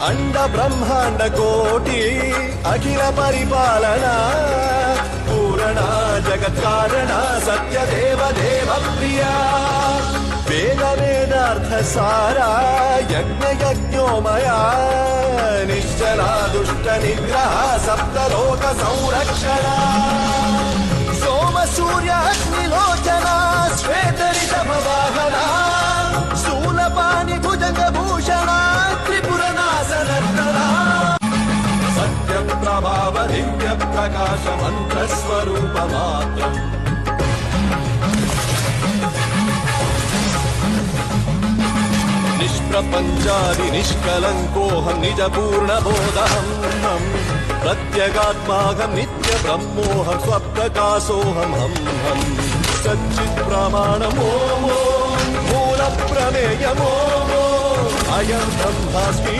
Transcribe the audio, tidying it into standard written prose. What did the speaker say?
అండ బ్రహ్మాండ కోటి అఖిల పరిపాలన పూరణ జగత్కారణ సత్యదేవ దేవ ప్రియా వేద వేదార్థ సారా యజ్ఞ యజ్ఞోమయా నిశ్చలా దుష్ట నిగ్రహ సప్తలోక సంరక్షణ సోమ సూర్య అగ్నిలోచన శ్వేతరిత వాహన శూలపాణి భుజంగ భూషణ త్రిపుర నాశన సత్య ప్రభావ దివ్య ప్రకాశ మంత్ర స్వరూప మాత్రం నిష్ప్రపంచాది నిష్కలంకోహం నిజ పూర్ణ బోధహం ప్రత్యేగాత్మాహం నిత్య బ్రహ్మోహం స్వప్రకాశోహం హం హం సచ్చిత్ ప్రమాణమో మూల ప్రమేయమో అయం బ్రహ్మాస్మి